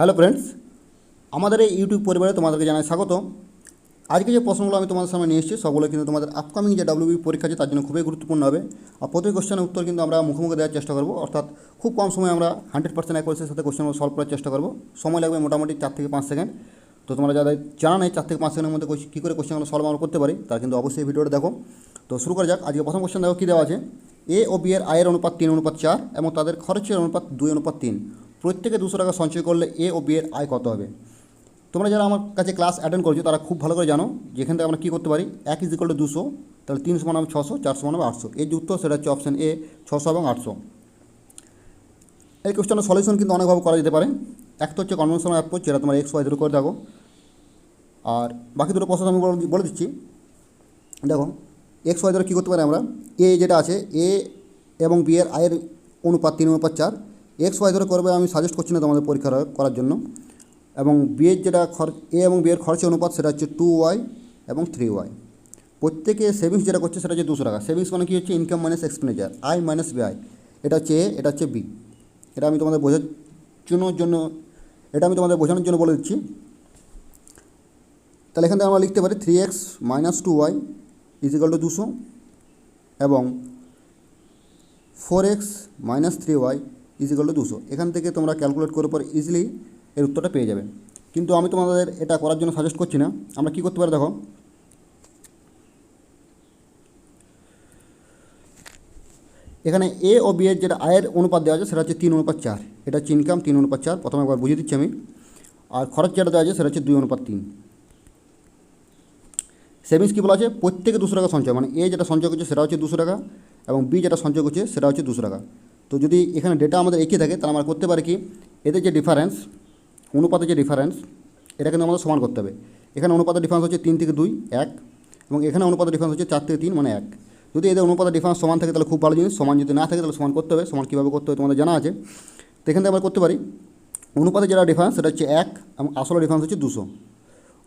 Hello friends, আমাদের এই YouTube পরিবারে তোমাদেরকে জানাই স্বাগত। আজকে যে প্রশ্নগুলো আমি তোমাদের সামনে নিয়ে এসেছি সবগুলো কিন্তু তোমাদের আপকামিং যে ডাব্লিউবি পরীক্ষা আছে তার জন্য খুবই গুরুত্বপূর্ণ হবে। আর প্রত্যেক কোশ্চেনের উত্তর কিন্তু আমরা মুখোমুখি দেওয়ার চেষ্টা করবো, অর্থাৎ খুব কম সময়ে আমরা 100% অ্যাকুরেসির সাথে কোশ্চেনগুলো সলভ করার চেষ্টা করবো। সময় লাগবে মোটামুটি 4 থেকে 5 সেকেন্ড। তো তোমরা যাদের জানা নেই 4 থেকে 5 সেকেন্ডের মধ্যে কী করে কোশ্চেনগুলো সলভ আমরা করতে পারি, তার কিন্তু অবশ্যই ভিডিওটা দেখো। তো শুরু করা যাক। আজকে প্রথম কোশ্চেন দেখো কী দেওয়া আছে। এ ও বি এর আয়ের অনুপাত 3:4 এবং তাদের খরচের অনুপাত 2:3। প্রত্যেকে 200 টাকা সঞ্চয় করলে এ ও বি এর আয় কত হবে? তোমরা যারা আমার কাছে ক্লাস অ্যাটেন্ড করছো তারা খুব ভালো করে জানো যেখান থেকে আমরা কী করতে পারি। 1 = 200, তাহলে 3 সমান হবে 600, 4 সমান হবে 800। এই যে উত্তর সেটা হচ্ছে অপশান এ, 600 এবং 800। এই কোশ্চেনের সলিউশন কিন্তু অনেকভাবে করা যেতে পারে। এক তো হচ্ছে কনভেনশনাল অ্যাপ্রোচ, যেটা তোমার XY ধরে করে থাকো। আর বাকি দুটো প্রসেস আমি বলে দিচ্ছি। দেখো XY ধরে কী করতে পারি আমরা। এ যেটা আছে, এ এবং বি এর আয়ের অনুপাত 3:4। XY ধরে করবে আমি সাজেস্ট করছি না তোমাদের পরীক্ষা করার জন্য। এবং বিয়ের যেটা এ এবং বিয়ের খরচের অনুপাত সেটা হচ্ছে 2y এবং 3y। প্রত্যেকে সেভিংস যেটা করছে সেটা হচ্ছে 200 টাকা। সেভিংস মানে কী হচ্ছে? ইনকাম মাইনাস এক্সপেন্ডিচার, আয় মাইনাস ব্যয়। এটা হচ্ছে এ, এটা হচ্ছে বি। এটা আমি তোমাদের বোঝানোর জন্য বলে দিচ্ছি। তাহলে এখান থেকে আমরা লিখতে পারি 3x - 2y = 200 এবং 4x - 3y = 200। এখান থেকে তোমরা ক্যালকুলেট করার পর ইজিলি এর উত্তরটা পেয়ে যাবে। কিন্তু আমি তোমাদের এটা করার জন্য সাজেস্ট করছি না। আমরা কী করতে পারি দেখো, এখানে এ ও বি এর যেটা আয়ের অনুপাত দেওয়া আছে সেটা হচ্ছে 3:4। এটা হচ্ছে ইনকাম 3:4, প্রথমে একবার বুঝিয়ে দিচ্ছি আমি। আর খরচ যেটা দেওয়া আছে সেটা হচ্ছে 2:3। সেভিংস কী বলা আছে? প্রত্যেকে 200 টাকা সঞ্চয়, মানে এ যেটা সঞ্চয় করছে সেটা হচ্ছে 200 টাকা এবং বি যেটা সঞ্চয় করছে সেটা হচ্ছে 200 টাকা। তো যদি এখানে ডেটা আমাদের একই থাকে তাহলে আমরা করতে পারি কি, এদের যে ডিফারেন্স, অনুপাতের যে ডিফারেন্স, এটা কিন্তু আমাদের সমান করতে হবে। এখানে অনুপাতের ডিফারেন্স হচ্ছে 3 থেকে 2 1, এবং এখানে অনুপাতের ডিফারেন্স হচ্ছে 4 থেকে 3 মানে 1। যদি এদের অনুপাতের ডিফারেন্স সমান থাকে তাহলে খুব ভালো জিনিস, সমান যদি না থাকে তাহলে সমান করতে হবে। সমান কীভাবে করতে হবে তোমাদের জানা আছে। তো এখান থেকে আমরা করতে পারি অনুপাতের যেটা ডিফারেন্স সেটা হচ্ছে 1 এবং আসলে ডিফারেন্স হচ্ছে 200।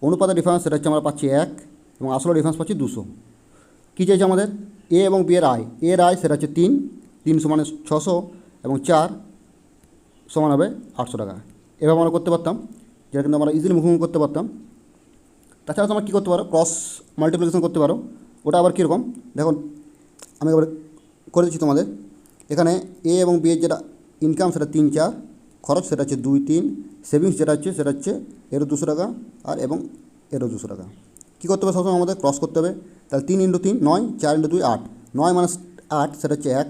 অনুপাতের ডিফারেন্স সেটা হচ্ছে আমরা পাচ্ছি 1 এবং আসলে ডিফারেন্স পাচ্ছি 200। কী চাইছে আমাদের? এ এবং বি এর আয়। এর আয় সেটা হচ্ছে 3 সমান 600 এবং 4 সমান হবে 800 টাকা। এভাবে আমরা করতে পারতাম, যেটা কিন্তু আমরা ইজিলি মুখোমুখি করতে পারতাম। তাছাড়া তোমরা কী করতে পারো, ক্রস মাল্টিপ্লিকেশন করতে পারো। ওটা আবার কীরকম দেখো, আমি এবার করে দিচ্ছি তোমাদের। এখানে এ এবং বি এর যেটা ইনকাম সেটা 3 4, খরচ সেটা হচ্ছে 2 3, সেভিংস যেটা হচ্ছে এরও 200 টাকা আর এবং এরও 200 টাকা। কী করতে হবে? সবসময় আমাদের ক্রস করতে হবে। তাহলে 3 × 3 9, 4 × 2 8, 9 - 8 সেটা হচ্ছে 1।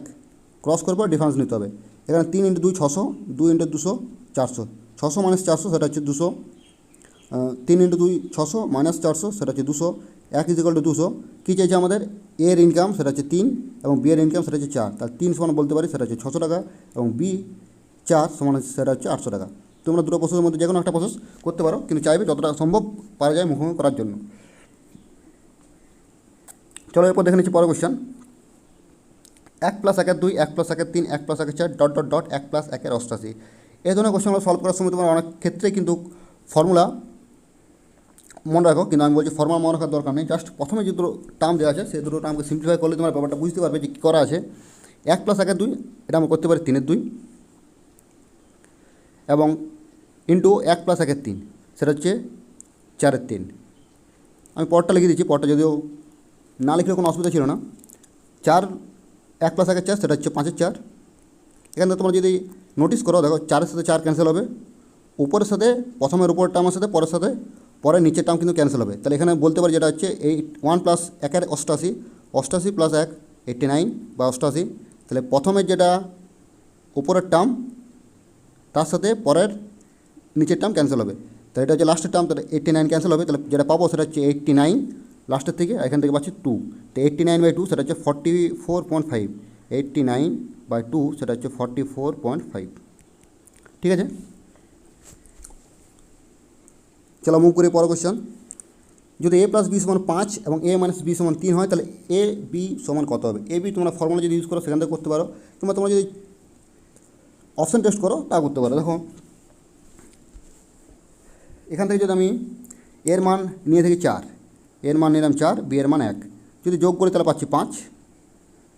ক্রস করার পর ডিফারেন্স নিতে হবে। এখানে 3 × 2 600, 2 × 200 400, 600 - 400 সেটা হচ্ছে 200। 3 × 2 600 - 400 সেটা হচ্ছে 200। 1 = 200। কী চাইছে আমাদের? এর ইনকাম সেটা হচ্ছে 3 এবং বি এর ইনকাম সেটা হচ্ছে 4। তাহলে 3 সমান বলতে পারি সেটা হচ্ছে 600 টাকা এবং বি 4 সমান সেটা হচ্ছে 800 টাকা। তোমরা দুটো প্রসেসের মধ্যে যে কোনো একটা প্রসেস করতে পারো, কিন্তু চাইবে যতটা সম্ভব পারা যায় মুখোমুখি করার জন্য। চলো এরপর দেখে নিচ্ছি পরের কোশ্চেন। 1 + 1 = 2, 1 + 1 = 3, 1 + 1 = 4 ... 1 + 1 = 88। এই ধরনের কোশ্চেনগুলো সলভ করার সময় তোমার অনেক ক্ষেত্রে কিন্তু ফর্মুলা মনে রাখো, কিন্তু আমি বলছি ফর্মুলা মনে রাখার দরকার নেই। জাস্ট প্রথমে যে দুটো টার্ম দেওয়া আছে সেই দুটো টার্মকে সিম্পলিফাই করলে তোমার ব্যাপারটা বুঝতে পারবে যে কী করা আছে। 1 + 1 = 2, এটা আমরা করতে পারি 3 2 এবং ইন্টু 1 + 1 = 3, সেটা হচ্ছে 4 3। আমি পরটা লিখে দিচ্ছি, পরটা যদিও না লিখলে কোনো অসুবিধা ছিল না। 4 1 + 1 = 4 সেটা হচ্ছে 5 4। এখানে তোমরা যদি নোটিস করো দেখো 4-এর সাথে 4 ক্যান্সেল হবে, উপরের সাথে প্রথমের উপরের টার্মের সাথে পরের সাথে পরের নিচের টার্ম কিন্তু ক্যান্সেল হবে। তাহলে এখানে বলতে পারি যেটা হচ্ছে 1 + 1 = 88, 88 + 1 89 বা 88। তাহলে প্রথমের যেটা উপরের টার্ম তার সাথে পরের নিচের টার্ম ক্যান্সেল হবে। তাহলে এটা হচ্ছে লাস্টের টার্ম, তাহলে 89 ক্যান্সেল হবে। তাহলে যেটা পাবো সেটা হচ্ছে 89 লাস্টের থেকে, এখান থেকে পাচ্ছি 2। তো 89/2 সেটা হচ্ছে 44.5, 89/2 সেটা হচ্ছে 44.5। ঠিক আছে, চলো মুভ করি পরের কোশ্চেন। যদি a + b = 5 এবং a - b = 3 হয় তাহলে a b সমান কত হবে? a b তোমরা ফর্মুলা যদি ইউজ করো সেখান থেকে করতে পারো, কিংবা তোমরা যদি অপশান টেস্ট করো তা করতে পারো। দেখো এখান থেকে যদি আমি এর মান নিয়ে থাকি 4, এর মান নিলাম 4, b এর মান 1, যদি যোগ করি তাহলে পাচ্ছি 5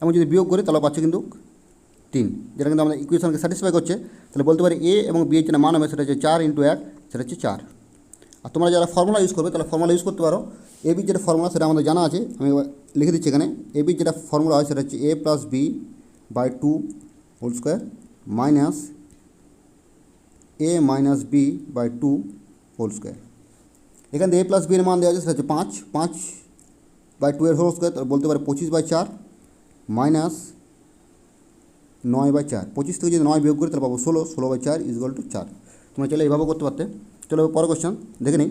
এবং যদি বিয়োগ করি তাহলে পাচ্ছি কিন্তু 3, যেটা কিন্তু আমাদের ইকুয়েশনকে স্যাটিসফাই করছে। তাহলে বলতে পারি এ এবং বি এর যেটা মান হবে সেটা হচ্ছে 4 × 1, সেটা হচ্ছে 4। আর তোমরা যারা ফর্মুলা ইউজ করবে তাহলে ফর্মুলা ইউজ করতে পারো। এ বির যেটা ফর্মুলা সেটা আমাদের জানা আছে, আমি লিখে দিচ্ছি এখানে। এ বির যেটা ফর্মুলা হয় সেটা হচ্ছে a+b/2 whole square minus a-b/2 whole square. এখান থেকে a+b এর মান দেওয়া আছে সেটা হচ্ছে 5/2 এর হোল স্কোয়ার, তাহলে বলতে পারে 25/4 মাইনাস 9/4। 25 থেকে যদি 9 বিয়োগ করি তাহলে পাবো 16/4 = 4। তোমরা চাইলে এইভাবে করতে পারতে। চলো পরের কোশ্চেন দেখে নিই।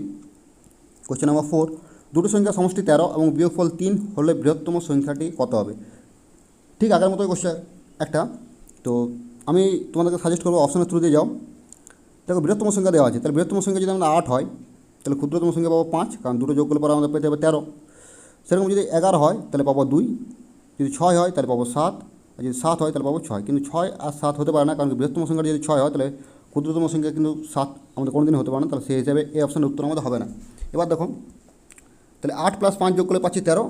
কোশ্চেন নাম্বার 4, দুটো সংখ্যা সমষ্টি 13 এবং বিয়োগফল 3 হলে বৃহত্তম সংখ্যাটি কত হবে? ঠিক আগের মতোই কোশ্চেন একটা। তো আমি তোমাদেরকে সাজেস্ট করবো অপশনের থ্রু দিয়ে যাও। দেখো বৃহত্তম সংখ্যা দেওয়া আছে, তাহলে বৃহত্তম সংখ্যা যদি আমাদের 8 হয় তাহলে ক্ষুদ্রতম সংখ্যা পাবো 5, কারণ দুটো যোগ করলে পরে আমাদের পেতে হবে 13। সেরকম যদি 11 হয় তাহলে পাবো 2, যদি 6 হয় তাহলে পাবো 7, আর যদি 7 হয় তাহলে পাবো 6। কিন্তু 6 আর 7 হতে পারে না, কারণ বৃহত্তম সংখ্যা যদি 6 হয় তাহলে ক্ষুদ্রতম সংখ্যা কিন্তু 7 আমাদের কোনো দিন হতে পারে না, তাহলে সেই হিসাবে এই অপশানের উত্তর আমাদের হবে না। এবার দেখো, তাহলে 8 + 5 যোগ করলে পাচ্ছি 13,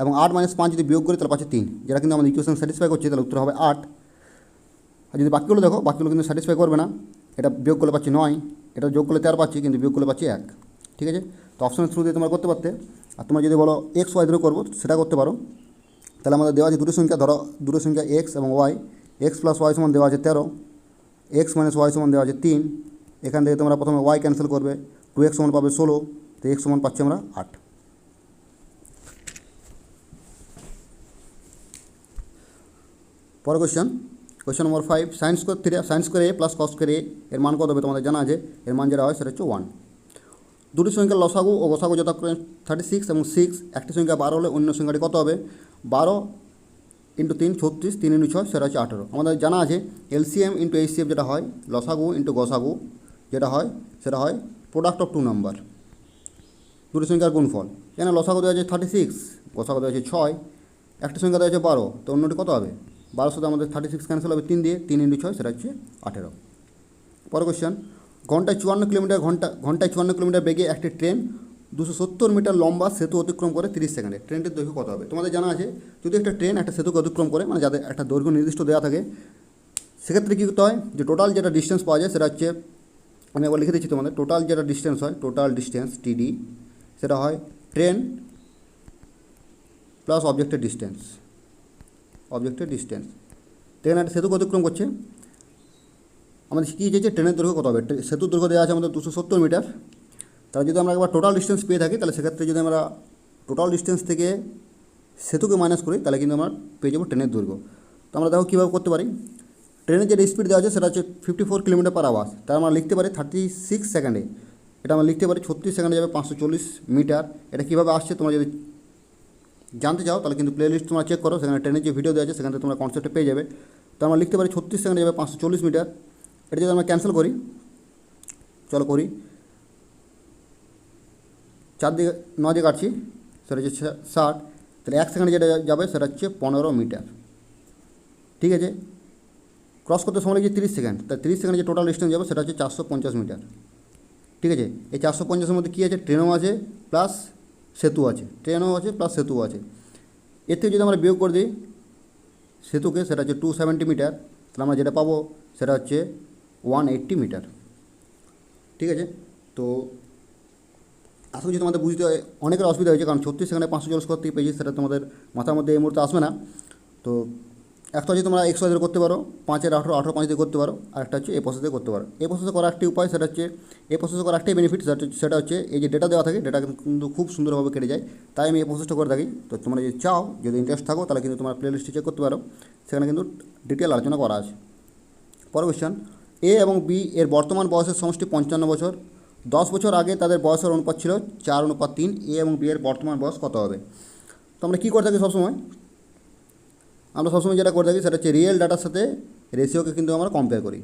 এবং 8 - 5 যদি বিয়োগ করি তাহলে পাচ্ছি 3, যেটা কিন্তু আমাদের ইকুয়েশন স্যাটিসফাই করছে, তাহলে উত্তর হবে 8। আর যদি বাকিগুলো দেখো, বাকিগুলো কিন্তু স্যাটিসফাই করবে না। এটা বিয়োগ করলে পাচ্ছি 9, এটা যোগ করলে 13 পাচ্ছি, কিন্তু বিয়োগ করলে পাচ্ছি 1। ঠিক আছে, তো অপশনের থ্রু দিয়ে তোমরা করতে পারতে। আর তোমরা যদি বলো এক্স ওয়াই ধরে করবো সেটা করতে পারো। তাহলে আমাদের দেওয়া আছে দুটো সংখ্যা, ধরো দুটো সংখ্যা এক্স এবং ওয়াই। x + y সমান দেওয়া আছে 13, x - y সমান দেওয়া আছে 3। এখান থেকে তোমরা প্রথমে y ক্যান্সেল করবে, 2x সমান পাবে 16, তো x সমান পাচ্ছি আমরা 8। পরের question number 5, sine square a + cos square a এর মান কত হবে? তোমাদের জানা আছে, এর মান যেটা হয় সেটা হচ্ছে 1। দুটি সংখ্যার লসাগু ও গসাগু যথাক্রমে 36 এবং 6। একটি সংখ্যা 12 হলে অন্য সংখ্যাটি কত হবে? 12 × 3 36, 3 × 6 সেটা হচ্ছে 18। আমাদের জানা আছে LCM × HCF যেটা হয়, লসাগু × গসাগু যেটা হয় সেটা হয় প্রোডাক্ট অফ 2 নাম্বার, দুটি সংখ্যার গুণফল। এখানে লসাগু দেওয়া আছে 36, গসাগু দেওয়া আছে 6, একটা সংখ্যা দেওয়া আছে 12, তো অন্যটি কত হবে? 12 সাথে আমাদের 36 ক্যান্সেল হবে 3 দিয়ে, 3 × 6 সেটা হচ্ছে 18। পরের কোশ্চেন, ঘন্টায় 54 কিলোমিটার বেগে একটি ট্রেন 270 মিটার লম্বা সেতু অতিক্রম করে 30 সেকেন্ডে, ট্রেনটির দৈর্ঘ্য কত হবে? তোমাদের জানা আছে যদি একটা ট্রেন একটা সেতুকে অতিক্রম করে, মানে যাদের একটা দৈর্ঘ্য নির্দিষ্ট দেওয়া থাকে, সেক্ষেত্রে কী করতে হয়, যে টোটাল যেটা ডিস্টেন্স পাওয়া যায় সেটা হচ্ছে, আমি একবার লিখে দিচ্ছি তোমাদের, টোটাল যেটা ডিস্টেন্স হয়, টোটাল ডিস্টেন্স TD, সেটা হয় ট্রেন প্লাস অবজেক্টের ডিস্টেন্স। এখানে একটা সেতুকে অতিক্রম করছে, আমাদের কী চেয়েছে ট্রেনের দৈর্ঘ্য কত হবে? সেতুর দৈর্ঘ্য দেওয়া আছে আমাদের 270 মিটার। তাহলে যদি আমরা একবার টোটাল ডিস্টেন্স পেয়ে থাকি, তাহলে সেক্ষেত্রে যদি আমরা টোটাল ডিস্টেন্স থেকে সেতুকে মাইনাস করি তাহলে কিন্তু আমরা পেয়ে যাবো ট্রেনের দৈর্ঘ্য। তো আমরা দেখো কীভাবে করতে পারি। ট্রেনের যে স্পিড দেওয়া আছে সেটা হচ্ছে 54 কিলোমিটার/আওয়ার, তার আমরা লিখতে পারি 36 সেকেন্ডে। এটা আমরা লিখতে পারি 36 সেকেন্ডে যাবে 540 মিটার। এটা কীভাবে আসছে তোমরা যদি জানতে চাও তাহলে কিন্তু প্লেলিস্ট তোমরা চেক করো, সেখানে ট্রেনের যে ভিডিও দেওয়া আছে সেখান থেকে তোমরা কনসেপ্টে পেয়ে যাবে। তো আমরা লিখতে পারি 36 সেকেন্ডে যাবে 540 মিটার। এটা যদি আমরা ক্যান্সেল করি, চলো করি, 4 দিয়ে 9 দিয়ে কাটছি, সেটা হচ্ছে 60, তাহলে 1 সেকেন্ডে যেটা যাবে সেটা হচ্ছে 15 মিটার। ঠিক আছে, ক্রস করতে সময় লাগছে 30 সেকেন্ড, তাই 30 সেকেন্ডে যে টোটাল ডিস্টেন্স যাবে সেটা হচ্ছে 450 মিটার। ঠিক আছে, এই 450-এর মধ্যে কী আছে? ট্রেনও আছে প্লাস সেতু আছে, এর থেকে যদি আমরা বিয়োগ করে দিই সেতুকে, সেটা হচ্ছে 270 মিটার, তাহলে আমরা যেটা পাবো সেটা হচ্ছে 180 মিটার। ঠিক আছে, তো আশা করছি তোমাদের বুঝতে অনেকের অসুবিধা হয়েছে, কারণ 36 সেকেন্ডে 540 করতে পেয়েছি, সেটা তোমাদের মাথার মধ্যে এই মুহূর্তে আসবে না। তো একটা হচ্ছে তোমরা x y দিয়ে করতে পারো, 5-এর 18, 18 5 দিয়ে করতে পারো, আর একটা হচ্ছে এই প্রসেসে করতে পারো। এই প্রসেসে করার একটি উপায়, সেটা হচ্ছে এই প্রসেসে করার একটাই বেনিফিট, সেটা হচ্ছে এই যে ডেটা দেওয়া থাকে, ডেটা কিন্তু খুব সুন্দরভাবে কেটে যায়, তাই আমি এই প্রসেসটা করে থাকি। তো তোমরা যদি চাও, যদি ইন্টারেস্ট থাকো, তাহলে কিন্তু তোমরা প্লেলিস্টে চেক করতে পারো, সেখানে কিন্তু ডিটেল আলোচনা করা আছে। পরের কোয়েশ্চন, A এবং B এর বর্তমান বয়সের সমষ্টি 55 বছর। 10 বছর আগে তাদের বয়সের অনুপাত ছিল 4:3। A এবং B এর বর্তমান বয়স কত হবে? তো আমরা কী করে থাকি সবসময়, আমরা সবসময় যেটা করে থাকি সেটা হচ্ছে রিয়েল ডাটার সাথে রেশিওকে কিন্তু আমরা কম্পেয়ার করি।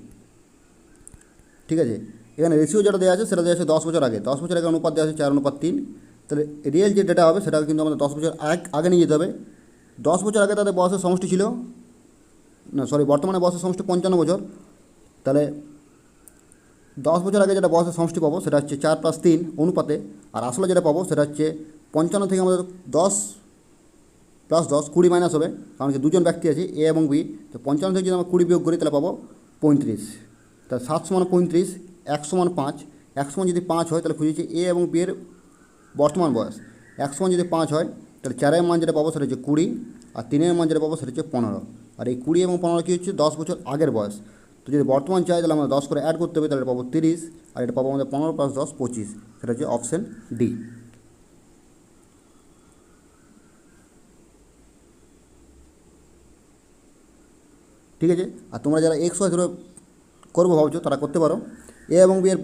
ঠিক আছে, এখানে রেশিও যেটা দেওয়া আছে সেটা দেওয়া আছে 10 বছর আগে, 10 বছর আগে অনুপাত দেওয়া আছে 4:3। তাহলে রিয়েল যে ডেটা হবে সেটা কিন্তু আমাদের 10 বছর আগে নিয়ে যেতে হবে। 10 বছর আগে তাদের বয়সের সমষ্টি ছিল, বর্তমানে বয়সের সমষ্টি 55 বছর। তাহলে 10 বছর আগে যেটা বয়সের সমষ্টি পাবো সেটা হচ্ছে 4 + 3 অনুপাতে, আর আসলে যেটা পাবো সেটা হচ্ছে 55 থেকে আমাদের 10 +10 20 মাইনাস হবে, কারণ কি দুজন ব্যক্তি আছে এ এবং বি। তো 55 থেকে যদি আমরা 20 বিয়োগ করি তাহলে পাবো 35। তাহলে 7 সমান 35, 1 সমান 5, 1 সমান যদি 5 হয় তাহলে খুঁজেছি এ এবং বি এর বর্তমান বয়স। 1 সমান যদি 5 হয় তাহলে 4-এর মান যেটা পাবো সেটা হচ্ছে 20, আর 3-এর মান যেটা পাবো সেটা হচ্ছে 15। আর এই 20 এবং 15 কী হচ্ছে 10 বছর আগের বয়স। তো যদি বর্তমান চাই তাহলে আমরা 10 করে অ্যাড করতে হবে, তাহলে এটা পাবো 30, আর এটা পাবো আমাদের 15 + 10 25। সেটা হচ্ছে অপশান ডি। ঠিক আছে, আর তোমরা যারা এক্স ওয়াই ধরে করবো ভাবছো তারা করতে পারো। এ এবং বি এর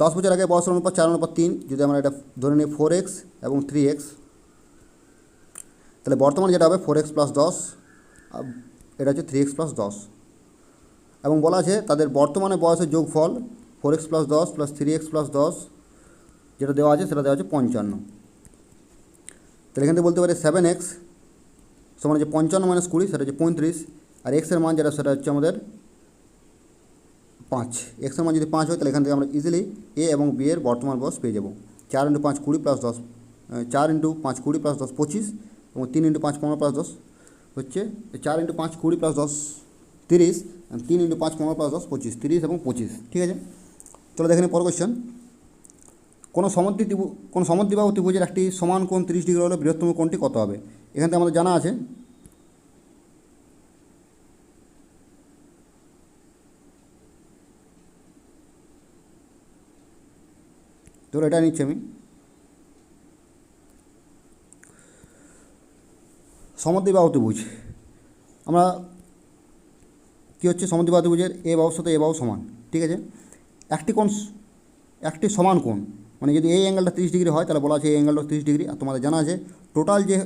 10 বছর আগে বয়সের অনুপাত 4:3। যদি আমরা এটা ধরে নিই 4x এবং 3x, তাহলে বর্তমানে যেটা হবে 4x + 10, এটা হচ্ছে 3x + 10। এবং বলা আছে তাদের বর্তমানে বয়সের যোগফল 4x + 10 + 3x + 10, যেটা দেওয়া আছে সেটা দেওয়া আছে 55। তাহলে এখান থেকে বলতে পারি 7x সমান হচ্ছে 55 - 20, সেটা হচ্ছে 35। আর এক্সের মান যেটা সেটা হচ্ছে আমাদের 5। এক্সের মান যদি 5 হয় তাহলে এখান থেকে আমরা ইজিলি এ এবং বি এর বর্তমান বয়স পেয়ে যাব। 4 × 5 20 + 10, 4 × 5 20 + 10 25, এবং 3 × 5 15 + 10 হচ্ছে 4 × 5 20 + 10 30, 3 × 5 15 + 10 25, 30 এবং 25। ঠিক আছে, চলো দেখে নিই পরের কোয়েশ্চেন। কোনো সমদ্বিবাহু ত্রিভুজের একটি সমান কোণ 30 ডিগ্রি হলে বৃহত্তম কোণটি কত হবে? এখান থেকে আমাদের জানা আছে ধরো এটা নিচ্ছি আমি। সমদ্বিবাহু ত্রিভুজ আমরা কী হচ্ছে সমদ্বিবাহু ত্রিভুজের এ বাহুর সাথে এ বাহু সমান। ঠিক আছে, একটি সমান কোণ মানে যদি এই অ্যাঙ্গেলটা 30 ডিগ্রি হয় তাহলে বলা আছে এই অ্যাঙ্গেলটা 30 ডিগ্রি। আর তোমাদের জানা আছে টোটাল যে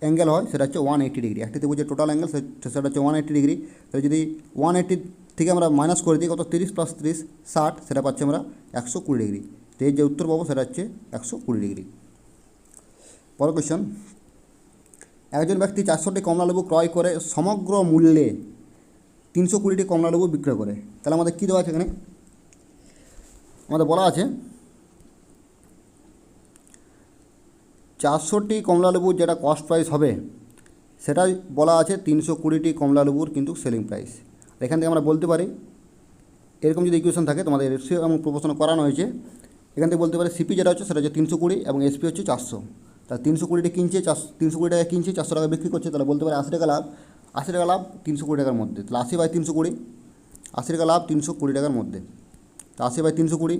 অ্যাঙ্গেল হয় সেটা হচ্ছে 180 ডিগ্রি। একটি ত্রিভুজের টোটাল অ্যাঙ্গেল সেটা হচ্ছে 180 ডিগ্রি। তাহলে যদি 180 থেকে আমরা মাইনাস করে দিই কত 30 + 30 60, সেটা পাচ্ছি আমরা 120 ডিগ্রি। তো এর যে উত্তর পাবো সেটা হচ্ছে 120 ডিগ্রি। পরের কোয়েশ্চন, একজন ব্যক্তি 400টি কমলালেবু ক্রয় করে সমগ্র মূল্যে 320টি কমলালেবু বিক্রয় করে। তাহলে আমাদের কী দেওয়া আছে এখানে? আমাদের বলা আছে 400টি কমলালেবুর যেটা কস্ট প্রাইস হবে সেটাই বলা আছে 320টি কমলালেবুর কিন্তু সেলিং প্রাইস। এখান থেকে আমরা বলতে পারি এরকম যদি ইকুয়েশন থাকে, তোমাদের রেশিও এবং প্রপোর্শন করানো হয়েছে, এখান থেকে বলতে পারি সিপি যেটা হচ্ছে সেটা হচ্ছে 320 এবং এসপি হচ্ছে 400। তাহলে 320টি কিনছে 320 টাকা কিনছে, 400 টাকা বিক্রি করছে, তাহলে বলতে পারি 80 টাকা লাভ। 80 টাকা লাভ 320 টাকার মধ্যে, তাহলে 80/320, 80 টাকা লাভ 320 টাকার মধ্যে। তো 80/320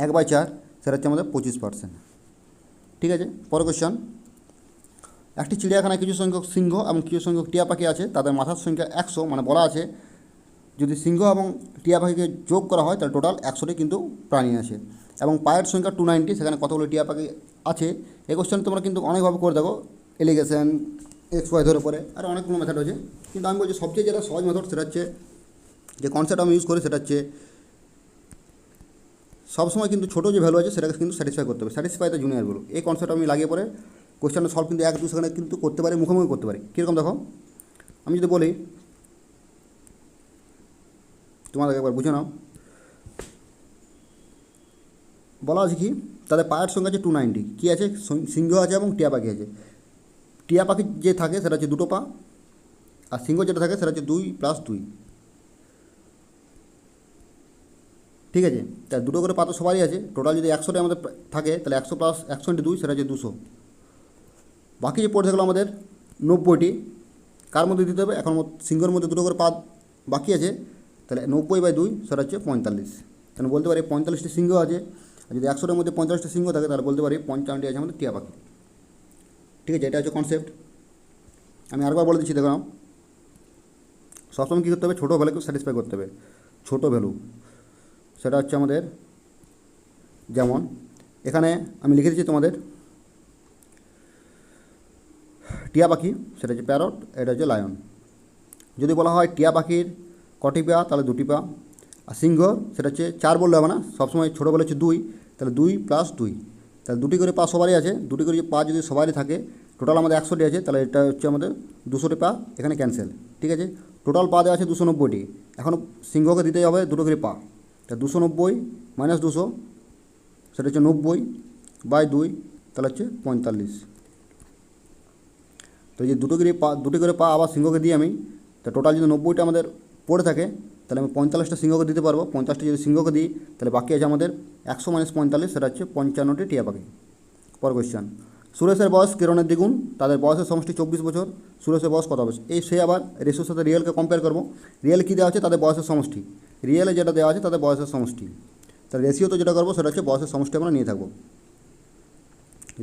1/4, সেটা হচ্ছে আমাদের 25%। ঠিক আছে, পরের কোয়েশ্চন, একটি চিড়িয়াখানায় কিছু সংখ্যক সিংহ এবং কিছু সংখ্যক টিয়া পাখি আছে, তাদের মাথার সংখ্যা 100। মানে বলা আছে যদি সিংহ এবং টিয়া পাখিকে যোগ করা হয় তাহলে টোটাল 100টি কিন্তু প্রাণী আছে, এবং পায়ের সংখ্যা 290, সেখানে কতগুলো টিয়া পাখি আছে। এই কোয়েশ্চেন তোমরা কিন্তু অনেকভাবে করে দেখো, এলিগেশন XY ধরে পড়ে, আর অনেকগুলো মেথড আছে। কিন্তু আমি বলছি সবচেয়ে যেটা সহজ মেথড সেটা হচ্ছে যে কনসেপ্ট আমি ইউজ করি সেটা হচ্ছে সবসময় কিন্তু ছোটো যে ভ্যালু আছে সেটাকে কিন্তু স্যাটিসফাই করতে হবে, স্যাটিসফাই দ্য জুনিয়র ভ্যালু। এই কনসেপ্ট আমি লাগিয়ে পরে কোয়েশ্চেনটা সলভ কিন্তু 1-2 সেকেন্ডে কিন্তু করতে পারি, মুখোমুখি করতে পারি। কীরকম দেখো, আমি যদি বলি তোমাদের একবার বুঝে নাও, বলা আছে কি তাদের পায়ের সংখ্যা আছে 290, কী আছে সিংহ আছে এবং টিয়া পাখি আছে। টিয়া পাখি যে থাকে সেটা হচ্ছে 2টো পা, আর সিংহ যেটা থাকে সেটা হচ্ছে 2 + 2। ঠিক আছে, তাই 2টো করে পা তো সবারই আছে। টোটাল যদি 100টা আমাদের থাকে তাহলে 100 + 100 × 2 সেটা হচ্ছে 200। বাকি যে পড়ে থাকলো আমাদের 90টি, কার মধ্যে দিতে হবে? এখন সিংহের মধ্যে 2টো করে পা বাকি আছে, তাহলে 90/2 সেটা হচ্ছে 45। কেন বলতে পারি 45টি সিংহ আছে, আর যদি 100টার মধ্যে 50টি সিংহ থাকে তাহলে বলতে পারি 55টি আছে আমাদের টিয়া পাখি। ঠিক আছে, এটা হচ্ছে কনসেপ্ট। আমি আরেকবার বলে দিচ্ছি, দেখো সবসময় কী করতে হবে? ছোটো ভ্যালুকে স্যাটিসফাই করতে হবে। ছোটো ভ্যালু সেটা হচ্ছে আমাদের, যেমন এখানে আমি লিখে দিচ্ছি তোমাদের টিয়া পাখি সেটা হচ্ছে প্যারট, এটা হচ্ছে লায়ন। যদি বলা হয় টিয়া পাখির কটি পা, তাহলে 2টি পা। আর সিংহ সেটা হচ্ছে 4 বললে হবে না, সবসময় ছোটো বলে হচ্ছে 2, তাহলে 2 + 2, তাহলে 2টি করে পা সবারই আছে। 2টি করে পা যদি সবারই থাকে, টোটাল আমাদের 100টি আছে, তাহলে এটা হচ্ছে আমাদের 200টি পা, এখানে ক্যান্সেল। ঠিক আছে, টোটাল পা দেওয়া আছে 290টি, এখন সিংহকে দিতেই হবে 2টো করে পা, তা 290 - 200 সেটা হচ্ছে 90/2, তাহলে হচ্ছে 45। তো যে দুটি করে পা আবার সিংহকে দিই আমি, তো টোটাল যদি 90টা আমাদের পড়ে থাকে তাহলে আমি 45টা সিংহকে দিতে পারবো। 50টা যদি সিংহকে দিই তাহলে বাকি আছে আমাদের 100 - 45, সেটা হচ্ছে 55টি টিয়া পাখি। পর কোয়েশ্চেন, সুরেশের বয়স কিরণের দ্বিগুণ, তাদের বয়সের সমষ্টি 24 বছর, সুরেশের বয়স কত হবে? সে আবার রেশিওর সাথে রিয়েলকে কম্পেয়ার করবো। রিয়েল কী দেওয়া আছে? তাদের বয়সের সমষ্টি। রিয়েলে যেটা দেওয়া আছে তাদের বয়সের সমষ্টি, তার রেশিওতে যেটা করবো সেটা হচ্ছে বয়সের সমষ্টি আমরা নিয়ে থাকবো।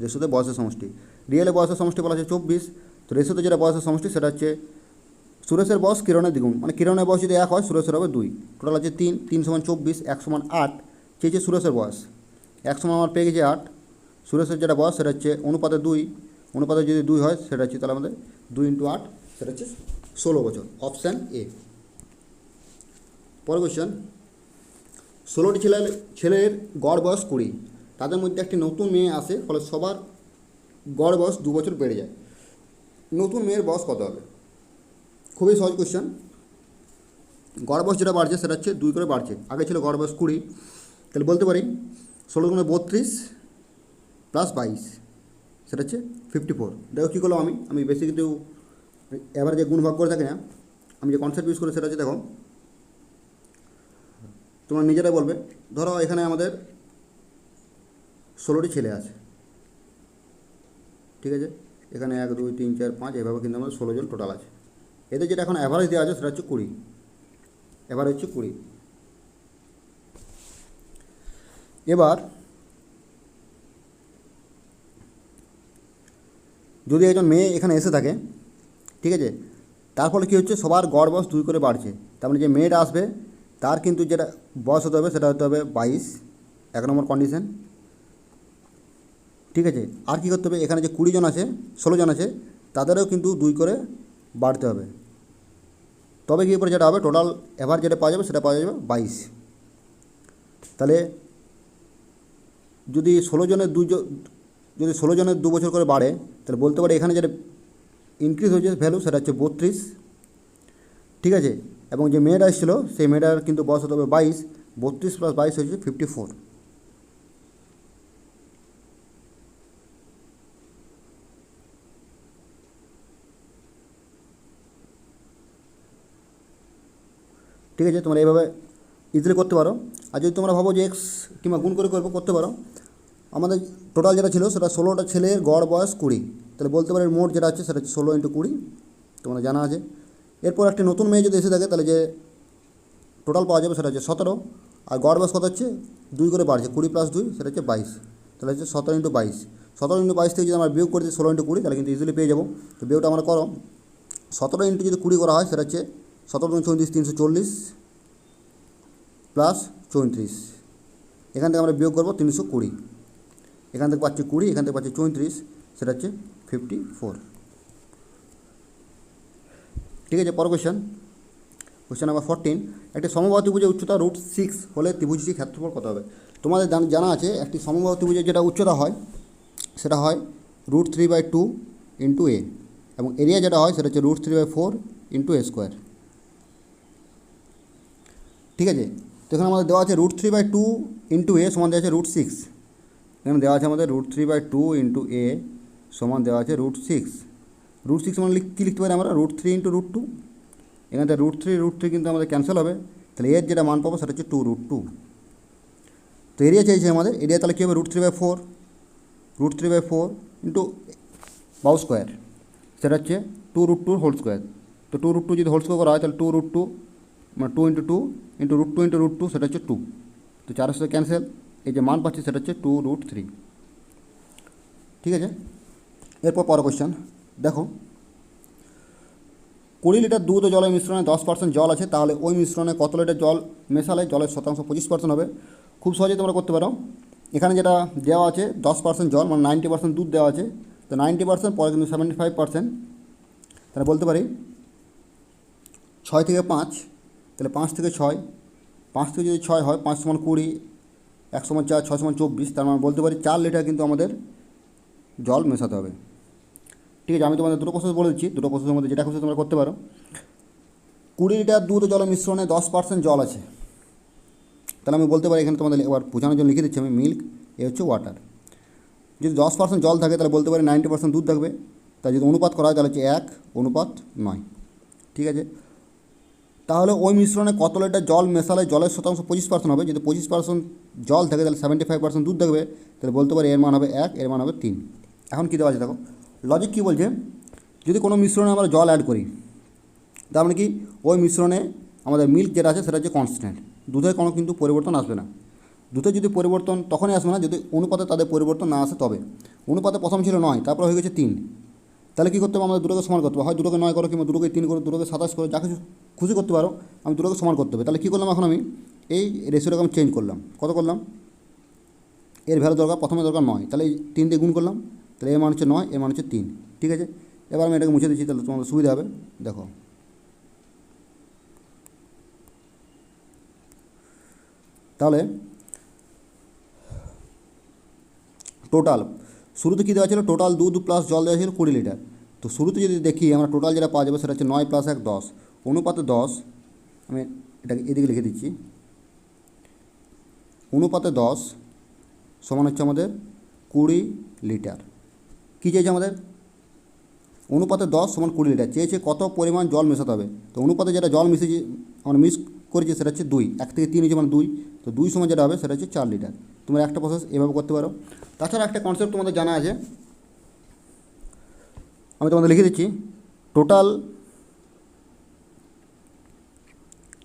রেশিওতে বয়সের সমষ্টি, রিয়েলে বয়সের সমষ্টি বলা আছে 24, তো রেশিওতে যেটা বয়সের সমষ্টি সেটা হচ্ছে সুরেশের বয়স কিরণের দ্বিগুণ, মানে কিরণের বয়স যদি 1 হয় সুরেশের হবে 2, টোটাল আছে 3, 3 = 24, 1 = 8 চেয়েছে সুরেশের বয়স। 1 আমার পেয়ে গেছে 8, সুরেশের যেটা বয়স সেটা হচ্ছে অনুপাতে 2, অনুপাতে যদি 2 হয় সেটা হচ্ছে তাহলে আমাদের 2 × 8 সেটা হচ্ছে 16 বছর, অপশান এ। পরের কোয়েশ্চেন, 16টি ছেলের গড় বয়স 20, তাদের মধ্যে একটি নতুন মেয়ে আসে, ফলে সবার গড় বয়স 2 বছর বেড়ে যায়। নতুন মেয়ের বয়স কত হবে? খুবই সহজ কোয়েশ্চেন। গড় বয়স যেটা বাড়ছে সেটা হচ্ছে 2 করে বাড়ছে। আগে ছিল গড় বয়স 20, তাহলে বলতে পারি 16 × 32 + 22 সেটা হচ্ছে 54। দেখো কী করলাম আমি বেশি কিন্তু এবার যে গুণ ভাগ করে থাকি না, আমি যে কনসেপ্ট ইউজ করি সেটা হচ্ছে, দেখো তোমরা নিজেরাই বলবে। ধরো এখানে আমাদের 16টি ছেলে আছে, ঠিক আছে, এখানে 1 2 3 4 5 এভাবে কিন্তু আমাদের 16 জন টোটাল আছে। এদের যেটা এখন অ্যাভারেজ দেওয়া আছে সেটা হচ্ছে 20, অ্যাভারেজ হচ্ছে 20। এবার যদি একজন মেয়ে এখানে এসে থাকে, ঠিক আছে, তার ফলে কী হচ্ছে সবার গড় বয়স 2 করে বাড়ছে। তার মানে যে মেয়েটা আসবে তার কিন্তু যেটা বয়স হতে হবে সেটা হতে হবে 22, 1 নম্বর কন্ডিশন, ঠিক আছে। আর কী করতে হবে, এখানে যে 20 জন আছে, 16 জন আছে, তাদেরও কিন্তু 2 করে বাড়তে হবে, তবে কী করে যেটা হবে টোটাল এভার যেটা পাওয়া যাবে সেটা পাওয়া যাবে 22। তাহলে যদি 16 জনের 2 বছর করে বাড়ে, তাহলে বলতে পারি এখানে যেটা ইনক্রিজ হয়েছে ভ্যালু সেটা হচ্ছে 32, ঠিক আছে। এবং যে মেয়েটা এসেছিলো সেই মেয়েটার কিন্তু বয়স হতে হবে 22, 32 + 22 হচ্ছে 54। ঠিক আছে, তোমরা এইভাবে ইজিলি করতে পারো। আর যদি তোমরা ভাবো যে এক্স কিংবা গুণ করে করতে পারো। আমাদের টোটাল যেটা ছিল সেটা 16টা ছেলের গড় বয়স 20, তাহলে বলতে পারি মোট যেটা আছে সেটা হচ্ছে 16 × 20, তোমরা জানা আছে। এরপর একটি নতুন মেয়ে যদি এসে থাকে তাহলে যে টোটাল পাওয়া যাবে সেটা হচ্ছে 17, আর গড় বয়স কত হচ্ছে 2 করে বাড়ছে, 20 + 2 সেটা হচ্ছে 22, তাহলে হচ্ছে 17 × 22। 17 × 22 থেকে যদি আমরা বিয়োগ করে দিই 16 × 20 তাহলে কিন্তু ইজিলি পেয়ে যাবো। তো বিয়োগটা আমরা করো, 17 × যদি 20 করা হয় সেটা হচ্ছে 17 × 34 340 + 34, এখান থেকে আমরা বিয়োগ করবো 320, এখান থেকে পাচ্ছি 20, এখান থেকে পাচ্ছি 34, সেটা হচ্ছে 54, ঠিক আছে। পর কোয়েশ্চেন নাম্বার 14, একটি সমবাহু ত্রিভুজের উচ্চতা √6 হলে ত্রিভুজটির ক্ষেত্রফল কত হবে? তোমাদের জানা আছে একটি সমবাহু ত্রিভুজের যেটা উচ্চতা হয় সেটা হয় √3/2 × a, এবং এরিয়া যেটা হয় সেটা হচ্ছে √3/4 × a², ঠিক আছে। তো এখানে আমাদের দেওয়া আছে √3/2 × a সমান দেওয়া আছে √6, এখানে দেওয়া আছে আমাদের √3/2 × a সমান দেওয়া আছে √6। √6 মানে কী লিখতে পারি আমরা? √3 × √2, এখানে √3 কিন্তু আমাদের ক্যান্সেল হবে, তাহলে এর যেটা মান পাবো সেটা হচ্ছে 2√2। তো এরিয়া চাইছে আমাদের, এরিয়া তাহলে কী হবে √3/4 × বাউ স্কোয়ার, সেটা হচ্ছে 2√2 হোল স্কোয়ার। তো 2√2 যদি হোল স্কোয়ার করা হয় তাহলে 2√2 মানে 2 × 2 × √2 × √2 সেটা হচ্ছে 2, তো 4 সাথে ক্যান্সেল, এই যে মান পাচ্ছি সেটা হচ্ছে 2√3, ঠিক আছে। এরপর পরের কোয়েশ্চেন দেখো, 20 লিটার দুধ ও জলের মিশ্রণে 10% জল আছে, তাহলে ওই মিশ্রণে কত লিটার জল মেশালে জলের শতাংশ 25% হবে? খুব সহজেই তোমরা করতে পারো। এখানে যেটা দেওয়া আছে 10% জল মানে 90% দুধ দেওয়া আছে, তো 90% পরে কিন্তু 75%, তাহলে বলতে পারি 6 থেকে 5, তাহলে 5 থেকে 6, 5 থেকে যদি 6 হয় 5 = 20, 1 = 4, 6 = 24, তার মানে বলতে পারি 4 লিটার কিন্তু আমাদের জল মেশাতে হবে, ঠিক আছে। আমি তোমাদের দুটো প্রসেস বলে দিচ্ছি, দুটো প্রসেসের মধ্যে যেটা খুশি তোমরা করতে পারো। 20 লিটার দুধ ও জলের মিশ্রণে 10% জল আছে, তাহলে আমি বলতে পারি এখানে তোমাদের এবার বোঝানোর জন্য লিখে দিচ্ছি আমি মিল্ক, এ হচ্ছে ওয়াটার। যদি 10% জল থাকে তাহলে বলতে পারি 90% দুধ থাকবে, তাই যদি অনুপাত করা হয় তাহলে হচ্ছে 1:9। ঠিক আছে, তাহলে ওই মিশ্রণে কত লিটার জল মেশালে জলের শতাংশ 25% হবে। যদি 25% জল থাকে তাহলে 75% দুধ থাকবে, তাহলে বলতে পারি এর মান হবে 1, এর মান হবে 3। এখন কী দেওয়া আছে দেখো, লজিক কী বলছে, যদি কোনো মিশ্রণে আমরা জল অ্যাড করি তার মানে কি ওই মিশ্রণে আমাদের মিল্ক যেটা আছে সেটা হচ্ছে কনস্ট্যান্ট, দুধের কোনো কিন্তু পরিবর্তন আসবে না। দুধের যদি পরিবর্তন তখনই আসবে না যদি অনুপাতে তাদের পরিবর্তন না আসে, তবে অনুপাতে প্রথম ছিল 9, তারপর হয়ে গেছে 3, তাহলে কী করতে হবে, আমাদের দুটোকে সমান করতে হবে, হয় দুটোকে 9 করো কিংবা দুটোকে 3 করো, দুটোকে 27 করো, যা কিছু খুশি করতে পারো, আমি দুটোকে সমান করতে হবে। তাহলে কী করলাম, এখন আমি এই রেশিওটাকে আমি চেঞ্জ করলাম, কত করলাম, এর ভ্যালু দরকার প্রথমে দরকার 9, তাহলে এই 3 দিয়ে গুণ করলাম, তাহলে এর মান হচ্ছে 9, এর মান হচ্ছে 3। ঠিক আছে, এবার আমি এটাকে মুছে দিচ্ছি, তাহলে তোমাদের সুবিধা হবে। দেখো তাহলে টোটাল শুরুতে কী দেওয়া ছিল, টোটাল দুধ প্লাস জল দেওয়া ছিল 20 লিটার। তো শুরুতে যদি দেখি আমরা টোটাল যেটা পাওয়া যাবে সেটা হচ্ছে 9 + 1 10, অনুপাতে 10, আমি এটাকে এদিকে লিখে দিচ্ছি, অনুপাতে 10 সমান হচ্ছে আমাদের 20 লিটার। কী চেয়েছে আমাদের, অনুপাতে 10 সমান 20 লিটার চেয়েছে, কত পরিমাণ জল মেশাতে হবে। তো অনুপাতে যেটা জল মিশিয়েছি আমরা মিক্স করেছি সেটা হচ্ছে 2, 1 থেকে 3 হচ্ছে মানে 2, তো 2 সমান যেটা হবে সেটা হচ্ছে 4 লিটার। তোমরা একটা প্রসেস এভাবে করতে পারো। তাছাড়া একটা কনসেপ্ট তোমাদের জানা আছে, আমি তোমাদের লিখে দিচ্ছি, টোটাল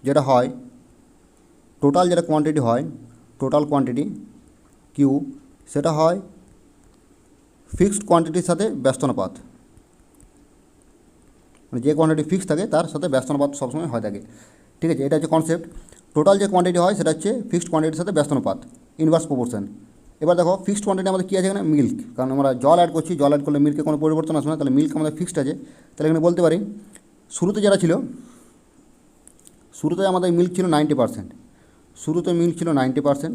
যেটা হয়, টোটাল যেটা কোয়ান্টিটি হয়, টোটাল কোয়ান্টিটি কিউ, সেটা হয় ফিক্সড কোয়ান্টিটির সাথে ব্যস্তানুপাত, মানে যে কোয়ান্টিটি ফিক্সড থাকে তার সাথে ব্যস্তানুপাত সবসময় হয় থাকে। ঠিক আছে, এটা হচ্ছে কনসেপ্ট। টোটাল যে কোয়ান্টিটি হয় সেটা হচ্ছে ফিক্সড কোয়ান্টিটির সাথে ব্যস্তানুপাত, ইনভার্স প্রপোর্শন। এবার দেখো ফিক্সড কোয়ান্টিটি আমাদের কী আছে এখানে, মিল্ক, কারণ আমরা জল অ্যাড করছি, জল অ্যাড করলে মিল্কে কোনো পরিবর্তন আসবে না, তাহলে মিল্ক আমাদের ফিক্সড আছে। তাহলে এখানে বলতে পারি শুরুতে যেটা ছিল, শুরুতে আমাদের মিল্ক ছিল 90%, শুরুতে মিল্ক ছিল 90%,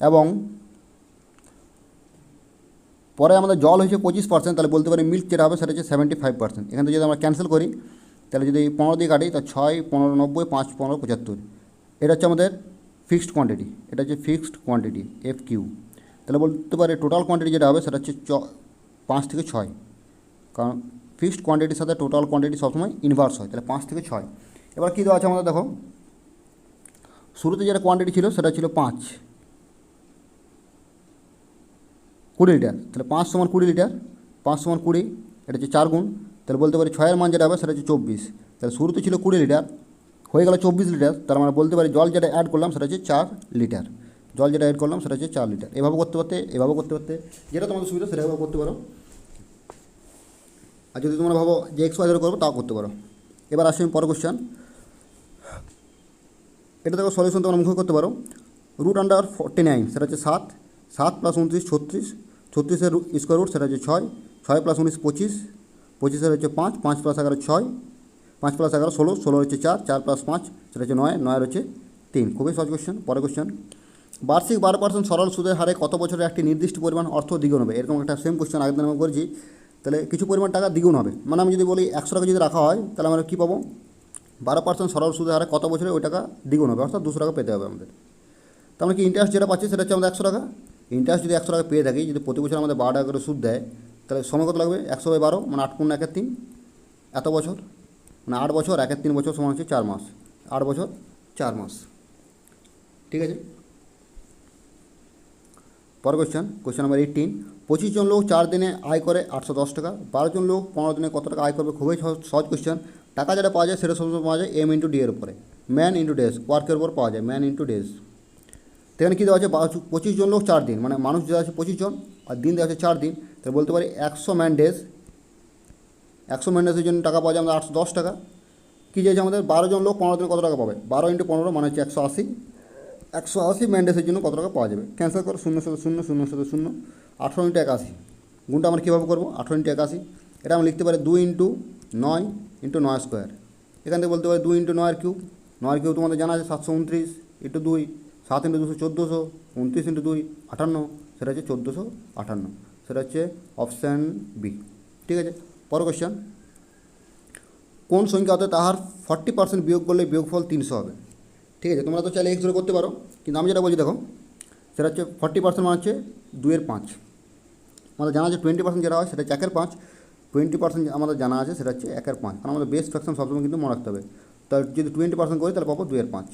এবং পরে আমাদের জল হয়েছে 25%, তাহলে বলতে পারি মিল্ক যেটা হবে সেটা হচ্ছে 75%। এখান থেকে যদি আমরা ক্যান্সেল করি তাহলে যদি 15 দিয়ে কাটি তা 6, 15, 90, 5, 15, 75, এটা হচ্ছে আমাদের ফিক্সড কোয়ান্টিটি, এটা হচ্ছে ফিক্সড কোয়ান্টিটি FQ। তাহলে বলতে পারি টোটাল কোয়ান্টিটি যেটা হবে সেটা হচ্ছে 5 থেকে 6, কারণ ফিক্সড কোয়ান্টিটির সাথে টোটাল কোয়ান্টিটি সবসময় ইনভার্স হয়, তাহলে 5 থেকে 6। এবার কী দেওয়া আছে আমাদের, দেখো শুরুতে যেটা কোয়ান্টিটি ছিল সেটা ছিল 20 লিটার, তাহলে 5 সমান 20 লিটার, 5 সমান 20, এটা হচ্ছে 4 গুণ, তাহলে বলতে পারি 6-এর মান যেটা হবে সেটা হচ্ছে 24। তাহলে শুরুতে ছিল 20 লিটার, হয়ে গেল 24 লিটার, তার মানে বলতে পারি জল যেটা অ্যাড করলাম সেটা হচ্ছে 4 লিটার, জল যেটা অ্যাড করলাম সেটা হচ্ছে 4 লিটার। এভাবে করতে করতে, এভাবে করতে করতে যেটা তোমাদের সুবিধা সেটাভাবে করতে পারো, আর যদি তোমরা ভাবো যে XY ধরে করবো তাও করতে পারো। এবার আসি আমি পরের কোশ্চেন, এটা দেখো সলিউশন তোমরা মুখে করতে পারো। √49 সেটা হচ্ছে 7, 7 + 29 36, 36-এর স্কোয়ার রুট সেটা হচ্ছে 6, 6 + 19 25, 25-এর হচ্ছে 5, 5 + 11 6, 5 + 11 16, 16 হচ্ছে 4, 4 + 5 সেটা হচ্ছে 9, 9-এর হচ্ছে 3। খুবই সহজ কোশ্চেন। পরের কোশ্চেন, বার্ষিক 12% সরল সুদের হারে কত বছরে একটি নির্দিষ্ট পরিমাণ অর্থ দ্বিগুণ হবে। এরকম একটা সেম কোশ্চেন আগের দিন আমি করেছি, তাহলে কিছু পরিমাণ টাকা দ্বিগুণ হবে, মানে আমি যদি বলি 100 টাকা যদি রাখা হয় তাহলে আমরা কী পাবো, 12% সরল সুদের হারে কত বছরে ওই টাকা দ্বিগুণ হবে, অর্থাৎ 200 টাকা পেতে হবে আমাদের। তো আমরা কি ইন্টারেস্ট যেটা পাচ্ছি সেটা হচ্ছে আমাদের 100 টাকা, ইন্টারেস্ট যদি 100 টাকা পেয়ে থাকি, যদি প্রতি বছর আমাদের 12 টাকা করে সুদ দেয়, তাহলে সময় কত লাগবে, 100/12 মানে 8 × 1 = 3, এত বছর মানে 8 বছর, 1 × 3 বছর সমান হচ্ছে 4 মাস, 8 বছর 4 মাস। ঠিক আছে, পরের কোশ্চেন নাম্বার 18, 25 জন লোক 4 দিনে আয় করে 810 টাকা, 12 জন লোক 15 দিনে কত টাকা আয় করবে। খুবই সহজ কোশ্চেন। টাকা যেটা পাওয়া যায় সেটা সবসময় পাওয়া যায় M × D এর উপরে, ম্যান ইন্টু ডেজ, ওয়ার্কের উপর পাওয়া যায় ম্যান ইন্টু ডেজ। সেখানে কী দেওয়া আছে, 25 জন লোক 4 দিন, মানে মানুষ দেওয়া আছে 25 জন আর দিন দেওয়া আছে 4 দিন, তাহলে বলতে পারি 100 ম্যান ডেজ, 100 ম্যান ডেজের জন্য টাকা পাওয়া যায় আমাদের 810 টাকা। কী চাইছে আমাদের, 12 জন লোক 15 দিনে কত টাকা পাবে, 12 × 15 মানে হচ্ছে 180, 180 ম্যান ডেজের জন্য কত টাকা পাওয়া যাবে। ক্যান্সেল করো, 0 সাথে 0, 0 সাথে 0, 18 × 81, গুণটা আমরা কীভাবে করবো, 18 × 81, এটা আমরা লিখতে পারি 2 × 9 × 9 স্কোয়ার। এখান থেকে বলতে পারি 2 × 9 কিউব, 9 কিউব তোমাদের জানা আছে 729 × 2, 7 × 2 1400, 29 × 2 58, সেটা হচ্ছে 1458, সেটা হচ্ছে অপশান বি। ঠিক আছে, পরের কোশ্চেন, কোন সংখ্যা হতে তাহার 40% বিয়োগ করলে বিয়োগফল 300 হবে। ঠিক আছে, তোমরা তো চাইলে এক্স ধরে করতে পারো, কিন্তু আমি যেটা বলছি দেখো, সেটা হচ্ছে 40% মানে হচ্ছে 2 এর 5, আমাদের জানা আছে 20% যেটা হয় সেটা 1 এর 5, 20% আমাদের জানা আছে সেটা হচ্ছে 1/5, কারণ আমাদের বেস ফ্র্যাকশন সবসময় কিন্তু মনে রাখতে হবে। তাহলে যদি 20% করি তাহলে পাবো 2/5,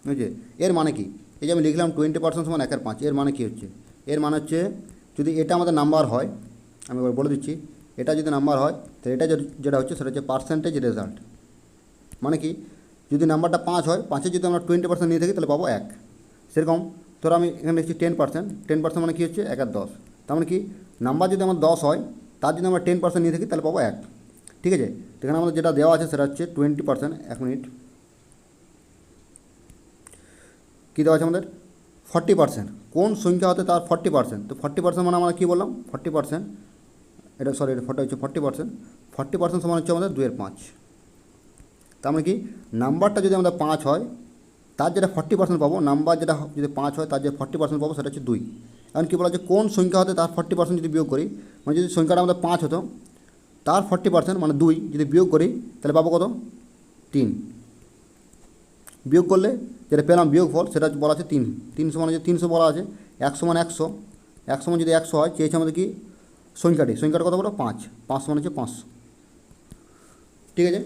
বুঝছে? এর মানে কি, এই যে আমি লিখলাম 20% সমান 1/5, এর মানে কী হচ্ছে? এর মানে হচ্ছে যদি এটা আমাদের নাম্বার হয়, আমি এবার বলে দিচ্ছি, এটা যদি নাম্বার হয় তাহলে এটা যেটা হচ্ছে সেটা হচ্ছে পার্সেন্টেজ রেজাল্ট। মানে কি, যদি নাম্বারটা 5 হয়, 5-এ যদি আমরা 20% নিয়ে থাকি তাহলে পাবো 1। সেরকম ধরো আমি এখানে লিখছি 10%, মানে কী হচ্ছে 1/10। তার মানে কি, নাম্বার যদি আমার 10 হয়, তার যদি আমরা 10% নিয়ে থাকি তাহলে পাবো 1। ঠিক আছে, এখানে আমাদের যেটা দেওয়া আছে সেটা হচ্ছে 20%। 1 মিনিট, কী দেওয়া আছে আমাদের? 40%। কোন সংখ্যা হতে তার 40%? তো 40% মানে আমরা কী বললাম? 40%, এটা সরি, এটা ফটো হচ্ছে 40%। 40% সমান হচ্ছে আমাদের 2/5। তার মানে কি, নাম্বারটা যদি আমাদের 5 হয়, তার যেটা 40% পাবো, নাম্বার যেটা যদি 5 হয় তার যে 40% পাবো সেটা হচ্ছে 2। এখন কী বলা হচ্ছে, কোন সংখ্যা হতে তার 40% যদি বিয়োগ করি, মানে যদি সংখ্যাটা আমাদের 5 হতো, তার 40% মানে 2 যদি বিয়োগ করি তাহলে পাবো কত? 3। বিয়োগ করলে যেটা পেলাম বিয়োগফল, সেটা বলা আছে 3। 3 সমান হচ্ছে 300 বলা আছে। 1 সমান 100, 1 সমান যদি 100 হয়, চেয়েছে আমাদের কি সংখ্যাটা কত বলো? 5। 5 সমান হচ্ছে 500। ঠিক আছে,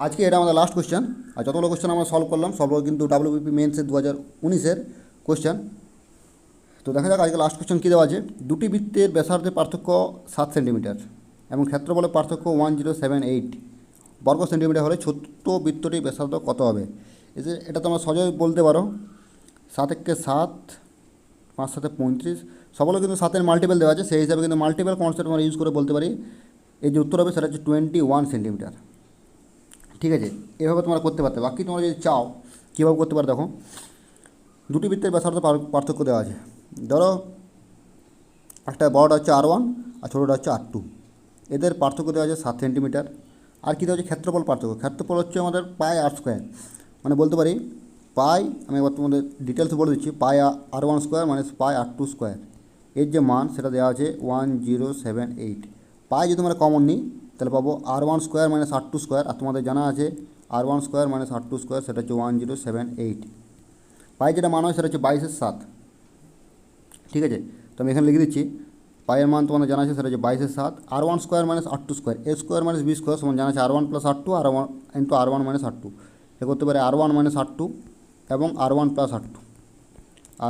আজকে এটা আমাদের লাস্ট কোয়েশ্চেন। আর যতগুলো কোয়েশ্চেন আমরা সলভ করলাম সবগুলো কিন্তু WBP মেন্সের 2019-এর কোয়েশ্চেন। তো দেখা যাক আজকে লাস্ট কোয়েশ্চেন কী দেওয়া আছে। দুটি বৃত্তের ব্যাসার্ধের পার্থক্য 7 সেন্টিমিটার এবং ক্ষেত্রফলের পার্থক্য 1078 বর্গ সেন্টিমিটার হলে ছোট্ট বৃত্তটির ব্যাসার্ধ কত হবে? এটা তোমরা সহজেই বলতে পারো। 7 একে 7, 5 7 35, সবগুলো কিন্তু 7-এর মাল্টিপল দেওয়া আছে, সেই হিসাবে কিন্তু মাল্টিপল কনসেপ্ট আমরা ইউজ করে বলতে পারি। এই যে উত্তর হবে সেটা হচ্ছে 21 সেন্টিমিটার। ঠিক আছে, এভাবে তোমরা করতে পারতে। বাকি তোমরা যদি চাও কীভাবে করতে পারো, দেখো দুটি বৃত্তের ব্যাসার্ধ পার্থক্য দেওয়া আছে। ধরো একটা বড়টা হচ্ছে R1 আর ছোটোটা হচ্ছে R2, এদের পার্থক্য দেওয়া আছে 7 সেন্টিমিটার। আর কী দেওয়া হচ্ছে? ক্ষেত্রফল পার্থক্য। ক্ষেত্রফল হচ্ছে আমাদের পাই R², মানে বলতে পারি পাই, আমি এবার তোমাদের ডিটেলস বলে দিচ্ছি, পাই R1² মানে পাই R2²। এর যে মান সেটা দেওয়া আছে 1078। পাই যদি আমরা কমন নিই তাহলে পাবো R1² মানে R2², আর তোমাদের জানা আছে R1² মানে R2², সেটা হচ্ছে 1078। পাই যেটা মান হয় সেটা হচ্ছে 22/7। ঠিক আছে, তো আমি এখানে লিখে দিচ্ছি, পায়ের মান তোমাদের জানা আছে সেটা হচ্ছে 22/7। R1² মানে R2², A² মানে B² সমান জানা আছে R1 + R2 R1 into R1 - R2। এ করতে পারে R1 - R2 এবং R1 + R2,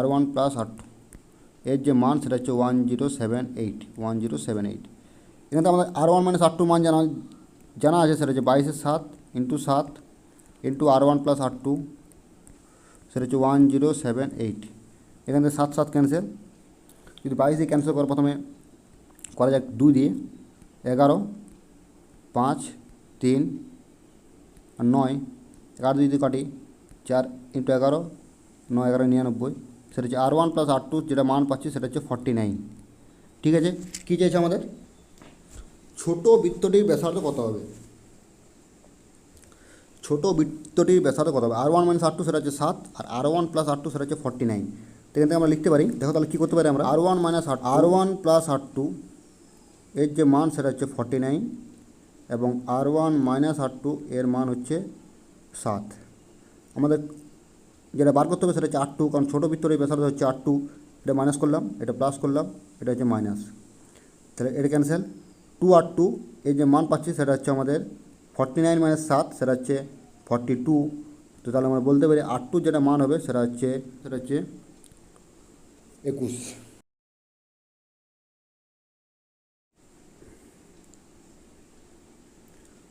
R1 + R2। এর যে মান সেটা হচ্ছে 1078। এখানে তো আমাদের R1 - R2 মান জানা আছে, সেটা হচ্ছে 22/7 ইন্টু 7 ইন্টু R1 + R2, সেটা হচ্ছে 1078। এখান থেকে 7 7 ক্যান্সেল। যদি 22 দিয়ে ক্যান্সেল করে প্রথমে করা যাক 2 দিয়ে, 11, 5, 3 আর 9, 11 দিয়ে কাটি, 4 ইন্টু 11, 9 11 99, সেটা হচ্ছে R1 + R2 যেটা মান পাচ্ছি সেটা হচ্ছে 49। ঠিক আছে, কী চাইছে আমাদের? ছোট বৃত্তটির ব্যাসার্ধ কত হবে? ছোট বৃত্তটির ব্যাসার্ধ কত হবে? R1 - R2 সেটা হচ্ছে 7, আর R1 + R2 সেটা হচ্ছে 49। এখান থেকে আমরা লিখতে পারি, দেখো তাহলে কী করতে পারি আমরা, R1 + R2 এর যে মান সেটা হচ্ছে 49 এবং R1 - R2 এর মান হচ্ছে 7। আমাদের যেটা বার করতে হবে সেটা হচ্ছে R2, কারণ ছোটো বৃত্তটির ব্যাসার্ধ হচ্ছে R2। এটা মাইনাস করলাম, এটা প্লাস করলাম, এটা হচ্ছে মাইনাস, তাহলে এটা ক্যান্সেল। 2R2 এর যে মান পাচ্ছি সেটা হচ্ছে আমাদের 49 - 7, সেটা হচ্ছে 42। তো তাহলে আমরা বলতে পারি R2 যেটা মান হবে সেটা হচ্ছে 21।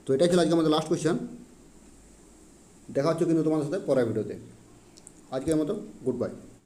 তো এটাই ছিল আজকে আমাদের লাস্ট কোয়েশ্চেন। দেখা হচ্ছে কিন্তু তোমাদের সাথে পরের ভিডিওতে। আজকের মতো গুড বাই।